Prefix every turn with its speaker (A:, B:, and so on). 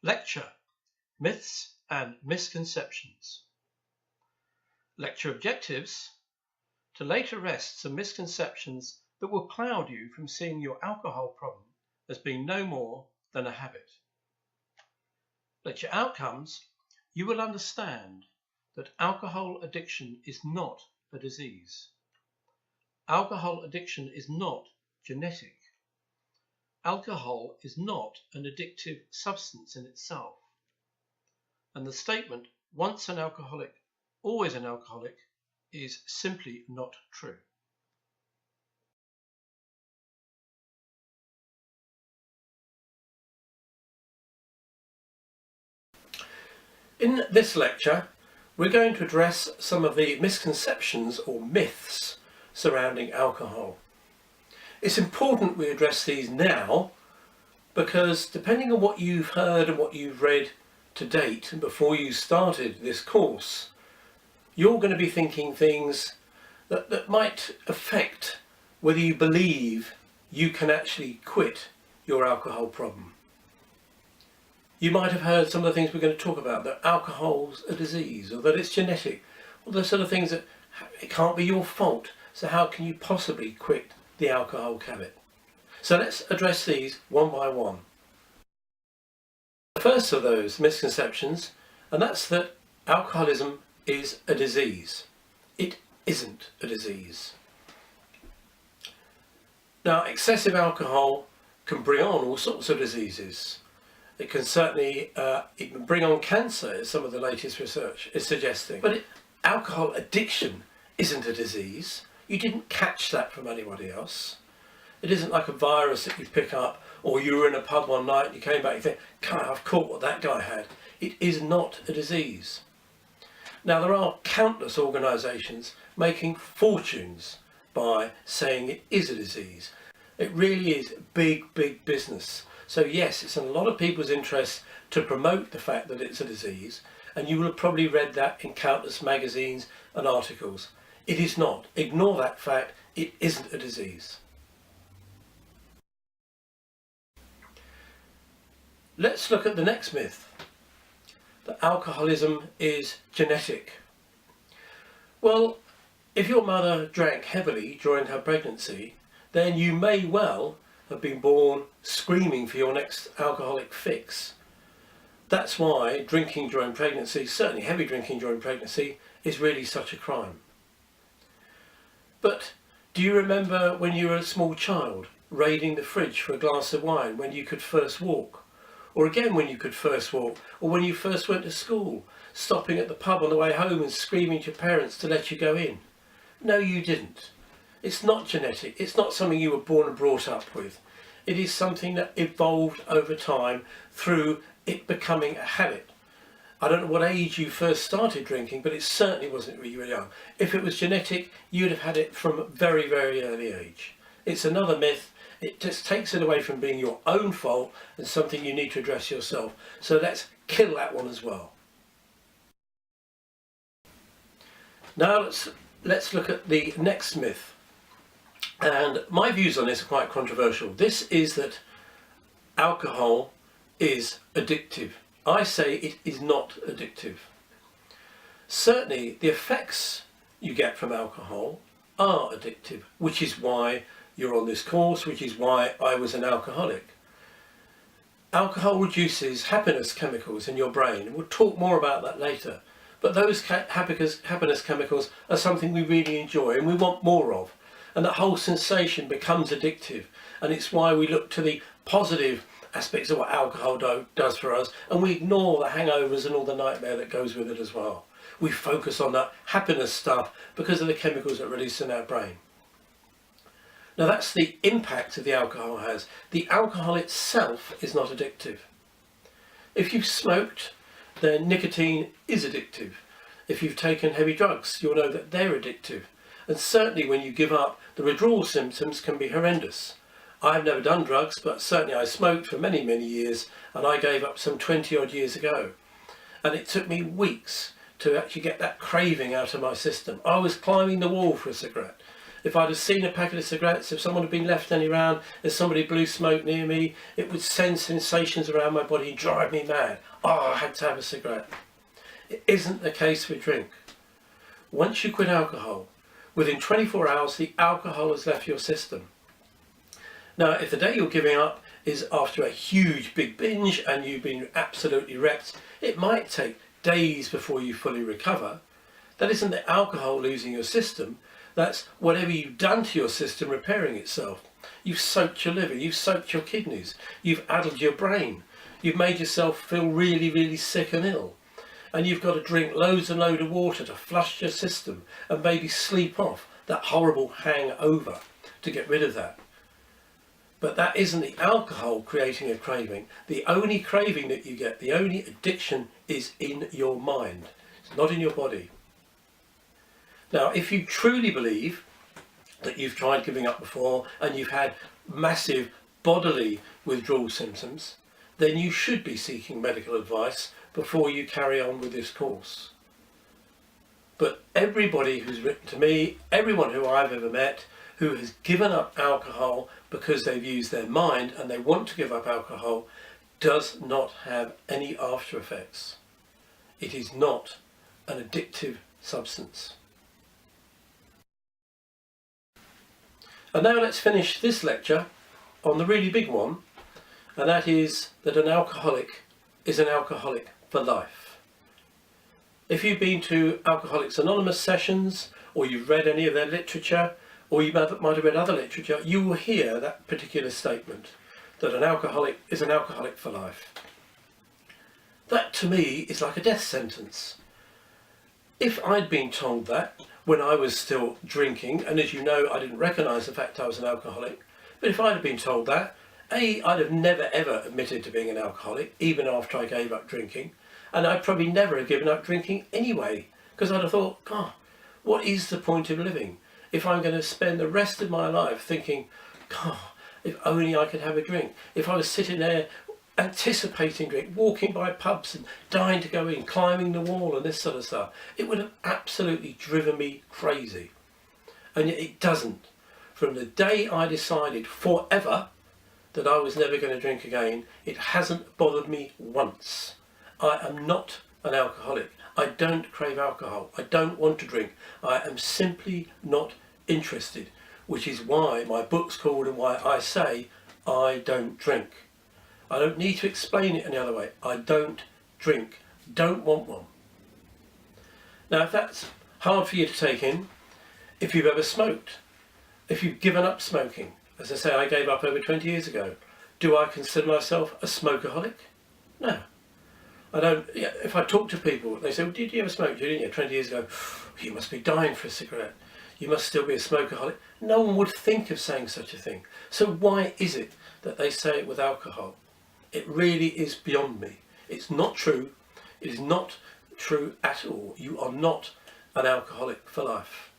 A: Lecture: Myths and Misconceptions. Lecture objectives: to lay to rest some misconceptions that will cloud you from seeing your alcohol problem as being no more than a habit. Lecture outcomes: you will understand that alcohol addiction is not a disease. Alcohol addiction is not genetic. Alcohol is not an addictive substance in itself. And the statement, once an alcoholic, always an alcoholic, is simply not true. In this lecture, we're going to address some of the misconceptions or myths surrounding alcohol. It's important we address these now because depending on what you've heard and what you've read to date and before you started this course, you're going to be thinking things that might affect whether you believe you can actually quit your alcohol problem. You might have heard some of the things we're going to talk about, that alcohol's a disease or that it's genetic, or the sort of things that it can't be your fault, so how can you possibly quit the alcohol habit? So let's address these one by one. The first of those misconceptions, and that's that alcoholism is a disease. It isn't a disease. Now, excessive alcohol can bring on all sorts of diseases. It can certainly it can bring on cancer, as some of the latest research is suggesting. But alcohol addiction isn't a disease. You didn't catch that from anybody else. It isn't like a virus that you pick up, or you were in a pub one night and you came back and you think, God, I've caught what that guy had. It is not a disease. Now, there are countless organisations making fortunes by saying it is a disease. It really is big, big business. So yes, it's in a lot of people's interest to promote the fact that it's a disease, and you will have probably read that in countless magazines and articles. It is not. Ignore that fact. It isn't a disease. Let's look at the next myth, that alcoholism is genetic. Well, if your mother drank heavily during her pregnancy, then you may well have been born screaming for your next alcoholic fix. That's why drinking during pregnancy, certainly heavy drinking during pregnancy, is really such a crime. But do you remember when you were a small child, raiding the fridge for a glass of wine when you could first walk? Or again when you could first walk, or when you first went to school, stopping at the pub on the way home and screaming to your parents to let you go in? No, you didn't. It's not genetic. It's not something you were born and brought up with. It is something that evolved over time through it becoming a habit. I don't know what age you first started drinking, but it certainly wasn't when you were young. If it was genetic, you'd have had it from a very, very early age. It's another myth. It just takes it away from being your own fault and something you need to address yourself. So let's kill that one as well. Now let's look at the next myth. And my views on this are quite controversial. This is that alcohol is addictive. I say it is not addictive. Certainly the effects you get from alcohol are addictive, which is why you're on this course, which is why I was an alcoholic. Alcohol reduces happiness chemicals in your brain, and we'll talk more about that later. But those happiness chemicals are something we really enjoy and we want more of. And that whole sensation becomes addictive, and it's why we look to the positive aspects of what alcohol does for us, and we ignore the hangovers and all the nightmare that goes with it as well. We focus on that happiness stuff because of the chemicals that are released in our brain. Now that's the impact that the alcohol has. The alcohol itself is not addictive. If you've smoked, then nicotine is addictive. If you've taken heavy drugs, you'll know that they're addictive. And certainly when you give up, the withdrawal symptoms can be horrendous. I've never done drugs, but certainly I smoked for many, many years, and I gave up some 20 odd years ago. And it took me weeks to actually get that craving out of my system. I was climbing the wall for a cigarette. If I'd have seen a packet of cigarettes, if someone had been left any around, if somebody blew smoke near me, it would send sensations around my body and drive me mad. Oh, I had to have a cigarette. It isn't the case with drink. Once you quit alcohol, within 24 hours, the alcohol has left your system. Now, if the day you're giving up is after a huge big binge and you've been absolutely wrecked, it might take days before you fully recover. That isn't the alcohol losing your system. That's whatever you've done to your system repairing itself. You've soaked your liver, you've soaked your kidneys, you've addled your brain, you've made yourself feel really, really sick and ill. And you've got to drink loads and loads of water to flush your system and maybe sleep off that horrible hangover to get rid of that. But that isn't the alcohol creating a craving. The only craving that you get, the only addiction is in your mind. It's not in your body. Now, if you truly believe that you've tried giving up before and you've had massive bodily withdrawal symptoms, then you should be seeking medical advice before you carry on with this course. But everybody who's written to me, everyone who I've ever met, who has given up alcohol because they've used their mind and they want to give up alcohol, does not have any after effects. It is not an addictive substance. And now let's finish this lecture on the really big one, and that is that an alcoholic is an alcoholic for life. If you've been to Alcoholics Anonymous sessions, or you've read any of their literature, or you might have read other literature, you will hear that particular statement, that an alcoholic is an alcoholic for life. That to me is like a death sentence. If I'd been told that when I was still drinking, and as you know, I didn't recognise the fact I was an alcoholic, but if I'd have been told that, I'd have never ever admitted to being an alcoholic, even after I gave up drinking, and I'd probably never have given up drinking anyway, because I'd have thought, God, what is the point of living if I'm going to spend the rest of my life thinking, God, if only I could have a drink. If I was sitting there anticipating drink, walking by pubs and dying to go in, climbing the wall and this sort of stuff, it would have absolutely driven me crazy. And yet it doesn't. From the day I decided forever that I was never going to drink again, it hasn't bothered me once. I am not an alcoholic. I don't crave alcohol. I don't want to drink. I am simply not interested, which is why my book's called and why I say I don't drink. I don't need to explain it any other way. I don't drink. Don't want one. Now, if that's hard for you to take in, if you've ever smoked, if you've given up smoking, as I say, I gave up over 20 years ago, do I consider myself a smokeaholic? No. I don't. If I talk to people, they say, well, did you ever smoke? Didn't you 20 years ago? You must be dying for a cigarette. You must still be a smokeaholic. No one would think of saying such a thing. So why is it that they say it with alcohol? It really is beyond me. It's not true. It is not true at all. You are not an alcoholic for life.